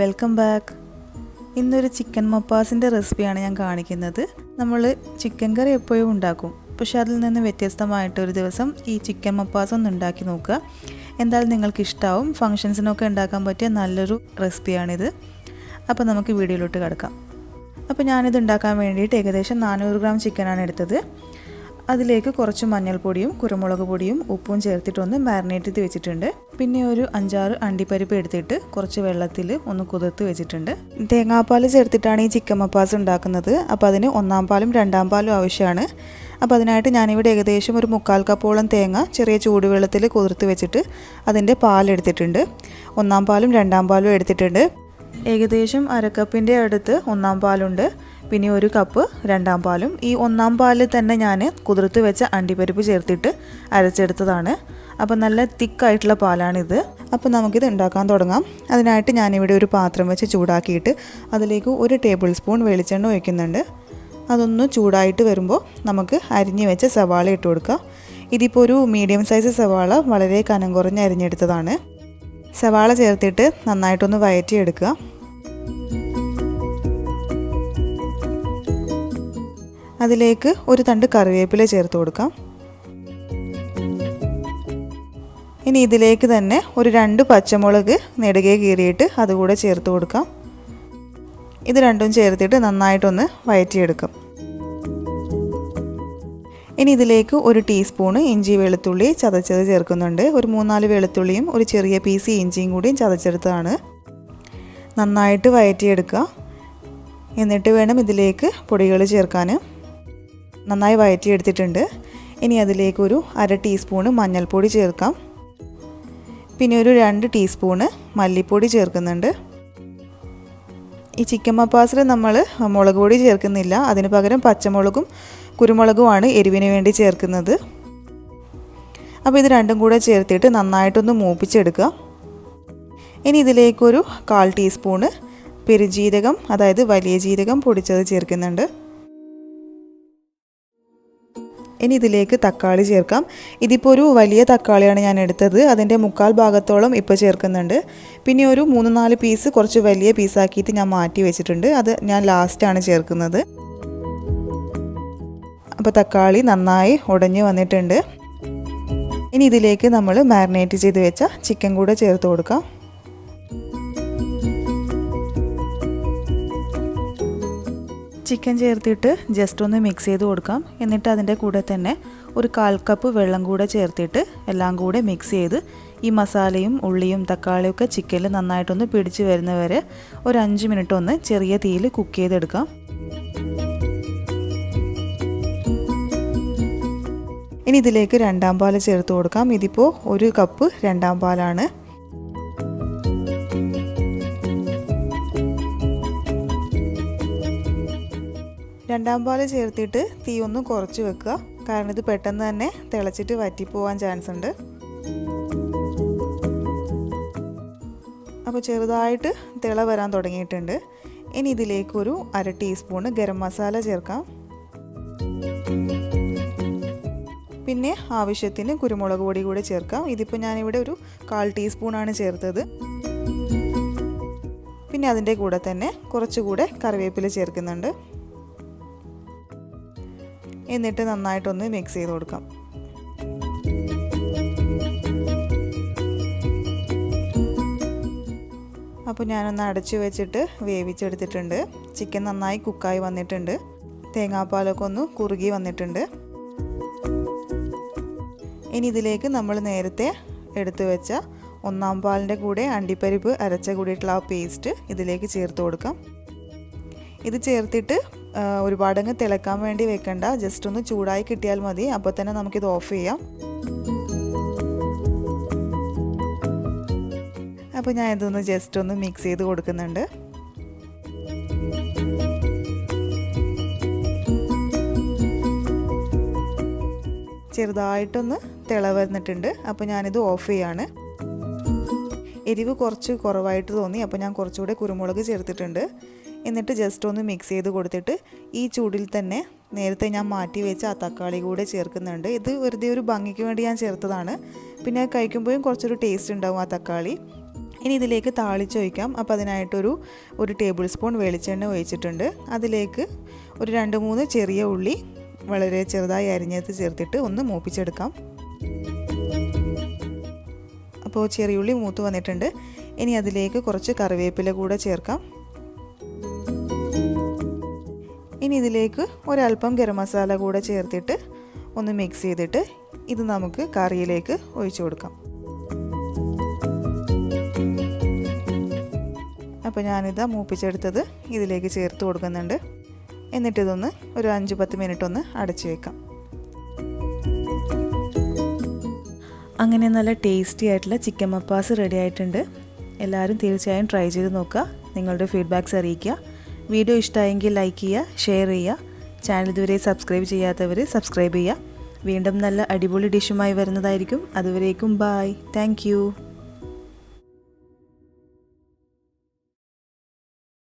Welcome back. ഇന്നൊരു chicken മപ്പാസിൻ്റെ റെസിപ്പിയാണ് ഞാൻ കാണിക്കുന്നത്. നമ്മൾ ചിക്കൻ കറി എപ്പോഴും ഉണ്ടാക്കും, പക്ഷേ അതിൽ നിന്ന് വ്യത്യസ്തമായിട്ട് ഒരു ദിവസം ഈ ചിക്കൻ മപ്പാസ് ഒന്ന് ഉണ്ടാക്കി നോക്കുക. എന്തായാലും നിങ്ങൾക്ക് ഇഷ്ടമാവും. ഫങ്ഷൻസിനൊക്കെ ഉണ്ടാക്കാൻ പറ്റിയ നല്ലൊരു റെസിപ്പിയാണിത്. അപ്പോൾ നമുക്ക് വീഡിയോയിലോട്ട് കിടക്കാം. അപ്പോൾ ഞാനിത് ഉണ്ടാക്കാൻ വേണ്ടിയിട്ട് ഏകദേശം 400 ഗ്രാം ചിക്കനാണ് എടുത്തത്. അതിലേക്ക് കുറച്ച് മഞ്ഞൾപ്പൊടിയും കുരുമുളക് പൊടിയും ഉപ്പും ചേർത്തിട്ടൊന്ന് മാരിനേറ്റ് ചെയ്ത് വെച്ചിട്ടുണ്ട്. പിന്നെ ഒരു 5-6 അണ്ടിപ്പരിപ്പ് എടുത്തിട്ട് കുറച്ച് വെള്ളത്തിൽ ഒന്ന് കുതിർത്ത് വെച്ചിട്ടുണ്ട്. തേങ്ങാപ്പാൽ ചേർത്തിട്ടാണ് ഈ ചിക്കൻ മപ്പാസ് ഉണ്ടാക്കുന്നത്. അപ്പോൾ അതിന് 1-ാം പാലും 2-ാം പാലും ആവശ്യമാണ്. അപ്പോൾ അതിനായിട്ട് ഞാനിവിടെ ഏകദേശം ഒരു 3/4 കപ്പോളം തേങ്ങ ചെറിയ ചൂടുവെള്ളത്തിൽ കുതിർത്ത് വെച്ചിട്ട് അതിൻ്റെ പാലെടുത്തിട്ടുണ്ട്. 1-ാം പാലും 2-ാം പാലും എടുത്തിട്ടുണ്ട്. ഏകദേശം 1/2 കപ്പിൻ്റെ അടുത്ത് 1-ാം പാലുണ്ട്. പിന്നെ 1 കപ്പ് 2-ാം പാലും. ഈ 1-ാം പാലിൽ തന്നെ ഞാൻ കുതിർത്ത് വെച്ച അണ്ടിപ്പരിപ്പ് ചേർത്തിട്ട് അരച്ചെടുത്തതാണ്. അപ്പോൾ നല്ല തിക്കായിട്ടുള്ള പാലാണിത്. അപ്പോൾ നമുക്കിത് ഉണ്ടാക്കാൻ തുടങ്ങാം. അതിനായിട്ട് ഞാനിവിടെ ഒരു പാത്രം വെച്ച് ചൂടാക്കിയിട്ട് അതിലേക്ക് 1 ടേബിൾ സ്പൂൺ വെളിച്ചെണ്ണ ഒഴിക്കുന്നുണ്ട്. അതൊന്ന് ചൂടായിട്ട് വരുമ്പോൾ നമുക്ക് അരിഞ്ഞ് വെച്ച സവാള ഇട്ട് കൊടുക്കാം. ഇതിപ്പോൾ ഒരു മീഡിയം സൈസ് സവാള വളരെ കനം കുറഞ്ഞ് അരിഞ്ഞെടുത്തതാണ്. സവാള ചേർത്തിട്ട് നന്നായിട്ടൊന്ന് വഴറ്റിയെടുക്കുക. അതിലേക്ക് ഒരു തണ്ട് കറിവേപ്പില ചേർത്ത് കൊടുക്കാം. ഇനി ഇതിലേക്ക് തന്നെ ഒരു 2 പച്ചമുളക് നെടുകെ കീറിയിട്ട് അതുകൂടെ ചേർത്ത് കൊടുക്കാം. ഇത് രണ്ടും ചേർത്തിട്ട് നന്നായിട്ടൊന്ന് വഴറ്റിയെടുക്കാം. ഇനി ഇതിലേക്ക് 1 ടീസ്പൂണ് ഇഞ്ചി വെളുത്തുള്ളി ചതച്ചത് ചേർക്കുന്നുണ്ട്. ഒരു 3-4 വെളുത്തുള്ളിയും ഒരു ചെറിയ പീസ് ഇഞ്ചിയും കൂടിയും ചതച്ചെടുത്തതാണ്. നന്നായിട്ട് വഴറ്റിയെടുക്കുക. എന്നിട്ട് വേണം ഇതിലേക്ക് പൊടികൾ ചേർക്കാൻ. നന്നായി വഴറ്റിയെടുത്തിട്ടുണ്ട്. ഇനി അതിലേക്ക് ഒരു 1/2 ടീസ്പൂണ് മഞ്ഞൾപ്പൊടി ചേർക്കാം. പിന്നെ ഒരു 2 ടീസ്പൂണ് മല്ലിപ്പൊടി ചേർക്കുന്നുണ്ട്. ഈ ചിക്കൻ മപ്പാസിൽ നമ്മൾ മുളക് പൊടി ചേർക്കുന്നില്ല. അതിന് പകരം പച്ചമുളകും കുരുമുളകുമാണ് എരിവിന് വേണ്ടി ചേർക്കുന്നത്. അപ്പോൾ ഇത് രണ്ടും കൂടെ ചേർത്തിട്ട് നന്നായിട്ടൊന്ന് മൂപ്പിച്ചെടുക്കുക. ഇനി ഇതിലേക്കൊരു 1/4 ടീസ്പൂണ് പെരുജീരകം, അതായത് വലിയ ജീരകം പൊടിച്ചത് ചേർക്കുന്നുണ്ട്. ഇനി ഇതിലേക്ക് തക്കാളി ചേർക്കാം. ഇതിപ്പോൾ ഒരു വലിയ തക്കാളിയാണ് ഞാൻ എടുത്തത്. അതിൻ്റെ 1/4 ഭാഗത്തോളം ഇപ്പോൾ ചേർക്കുന്നുണ്ട്. പിന്നെ ഒരു 3-4 പീസ് കുറച്ച് വലിയ പീസാക്കിയിട്ട് ഞാൻ മാറ്റി വെച്ചിട്ടുണ്ട്. അത് ഞാൻ ലാസ്റ്റാണ് ചേർക്കുന്നത്. അപ്പോൾ തക്കാളി നന്നായി ഉടഞ്ഞ് വന്നിട്ടുണ്ട്. ഇനി ഇതിലേക്ക് നമ്മൾ മാരിനേറ്റ് ചെയ്ത് വെച്ച ചിക്കൻ കൂടെ ചേർത്ത് കൊടുക്കാം. ചിക്കൻ ചേർത്തിട്ട് ജസ്റ്റ് ഒന്ന് മിക്സ് ചെയ്ത് കൊടുക്കാം. എന്നിട്ട് അതിൻ്റെ കൂടെ തന്നെ ഒരു 1/4 കപ്പ് വെള്ളം കൂടെ ചേർത്തിട്ട് എല്ലാം കൂടെ മിക്സ് ചെയ്ത് ഈ മസാലയും ഉള്ളിയും തക്കാളിയും ഒക്കെ ചിക്കനിൽ നന്നായിട്ടൊന്ന് പിടിച്ച് വരുന്നവരെ ഒരു 5 മിനിറ്റ് ഒന്ന് ചെറിയ തീയിൽ കുക്ക് ചെയ്തെടുക്കാം. ഇനി ഇതിലേക്ക് 2-ാം പാൽ ചേർത്ത് കൊടുക്കാം. ഇതിപ്പോൾ 1 കപ്പ് 2-ാം പാലാണ്. രണ്ടാം പാൽ ചേർത്തിട്ട് തീ ഒന്ന് കുറച്ച് വെക്കുക. കാരണം ഇത് പെട്ടെന്ന് തന്നെ തിളച്ചിട്ട് വറ്റിപ്പോവാൻ ചാൻസ് ഉണ്ട്. അപ്പോൾ ചെറുതായിട്ട് തിള വരാൻ തുടങ്ങിയിട്ടുണ്ട്. ഇനി ഇതിലേക്കൊരു 1/2 ടീസ്പൂണ് ഗരം മസാല ചേർക്കാം. പിന്നെ ആവശ്യത്തിന് കുരുമുളക് പൊടി കൂടെ ചേർക്കാം. ഇതിപ്പോൾ ഞാനിവിടെ ഒരു 1/4 ടീസ്പൂണാണ് ചേർത്തത്. പിന്നെ അതിൻ്റെ കൂടെ തന്നെ കുറച്ചുകൂടെ കറിവേപ്പില ചേർക്കുന്നുണ്ട്. എന്നിട്ട് നന്നായിട്ടൊന്ന് മിക്സ് ചെയ്ത് കൊടുക്കാം. അപ്പോൾ ഞാനൊന്ന് അടച്ചു വെച്ചിട്ട് വേവിച്ചെടുത്തിട്ടുണ്ട്. ചിക്കൻ നന്നായി കുക്കായി വന്നിട്ടുണ്ട്. തേങ്ങാപ്പാലൊക്കെ ഒന്ന് കുറുകി വന്നിട്ടുണ്ട്. ഇനി ഇതിലേക്ക് നമ്മൾ നേരത്തെ എടുത്തു വെച്ച 1-ാം പാലിൻ്റെ കൂടെ അണ്ടിപ്പരിപ്പ് അരച്ച കൂടിയിട്ടുള്ള ആ പേസ്റ്റ് ഇതിലേക്ക് ചേർത്ത് കൊടുക്കാം. ഇത് ചേർത്തിട്ട് ഒരുപാടങ്ങ് തിളക്കാൻ വേണ്ടി വെക്കണ്ട. ജസ്റ്റ് ഒന്ന് ചൂടായി കിട്ടിയാൽ മതി. അപ്പോൾ തന്നെ നമുക്കിത് ഓഫ് ചെയ്യാം. അപ്പോൾ ഞാൻ ഇതൊന്ന് ജസ്റ്റ് ഒന്ന് മിക്സ് ചെയ്ത് കൊടുക്കുന്നുണ്ട്. ചെറുതായിട്ടൊന്ന് തിള വന്നിട്ടുണ്ട്. അപ്പോൾ ഞാനിത് ഓഫ് ചെയ്യാണ്. എരിവ് കുറച്ച് കുറവായിട്ട് തോന്നി. അപ്പോൾ ഞാൻ കുറച്ചുകൂടെ കുരുമുളക് ചേർത്തിട്ടുണ്ട്. എന്നിട്ട് ജസ്റ്റ് ഒന്ന് മിക്സ് ചെയ്ത് കൊടുത്തിട്ട് ഈ ചൂടിൽ തന്നെ നേരത്തെ ഞാൻ മാറ്റി വെച്ച ആ തക്കാളി കൂടെ ചേർക്കുന്നുണ്ട്. ഇത് വെറുതെ ഒരു ഭംഗിക്ക് വേണ്ടി ഞാൻ ചേർത്തതാണ്. പിന്നെ കഴിക്കുമ്പോഴും കുറച്ചൊരു ടേസ്റ്റ് ഉണ്ടാവും ആ തക്കാളി. ഇനി ഇതിലേക്ക് താളിച്ചൊഴിക്കാം. അപ്പോൾ അതിനായിട്ടൊരു 1 ടേബിൾ സ്പൂൺ വെളിച്ചെണ്ണ ഒഴിച്ചിട്ടുണ്ട്. അതിലേക്ക് ഒരു 2-3 ചെറിയ ഉള്ളി വളരെ ചെറുതായി അരിഞ്ഞത് ചേർത്തിട്ട് ഒന്ന് മൂപ്പിച്ചെടുക്കാം. അപ്പോൾ ചെറിയ ഉള്ളി മൂത്ത് വന്നിട്ടുണ്ട്. ഇനി അതിലേക്ക് കുറച്ച് കറിവേപ്പില കൂടെ ചേർക്കാം. ഇനി ഇതിലേക്ക് ഒരല്പം ഗരം മസാല കൂടെ ചേർത്തിട്ട് ഒന്ന് മിക്സ് ചെയ്തിട്ട് ഇത് നമുക്ക് കറിയിലേക്ക് ഒഴിച്ചു കൊടുക്കാം. അപ്പോൾ ഞാനിതാ മൂപ്പിച്ചെടുത്തത് ഇതിലേക്ക് ചേർത്ത് കൊടുക്കുന്നുണ്ട്. എന്നിട്ടിതൊന്ന് ഒരു 5-10 മിനിറ്റ് ഒന്ന് അടച്ചു വെക്കാം. അങ്ങനെ നല്ല ടേസ്റ്റി ആയിട്ടുള്ള ചിക്കൻ മപ്പാസ് റെഡി ആയിട്ടുണ്ട്. എല്ലാവരും തീർച്ചയായും ട്രൈ ചെയ്ത് നോക്കുക. നിങ്ങളുടെ ഫീഡ്ബാക്ക്സ് അറിയിക്കുക. വീഡിയോ ഇഷ്ടമായെങ്കിൽ ലൈക്ക് ചെയ്യുക, ഷെയർ ചെയ്യുക. ചാനൽ ഇതുവരെ സബ്സ്ക്രൈബ് ചെയ്യാത്തവർ സബ്സ്ക്രൈബ് ചെയ്യുക. വീണ്ടും നല്ല അടിപൊളി ഡിഷുമായി വരുന്നതായിരിക്കും. അതുവരേക്കും ബായ്. Thank you.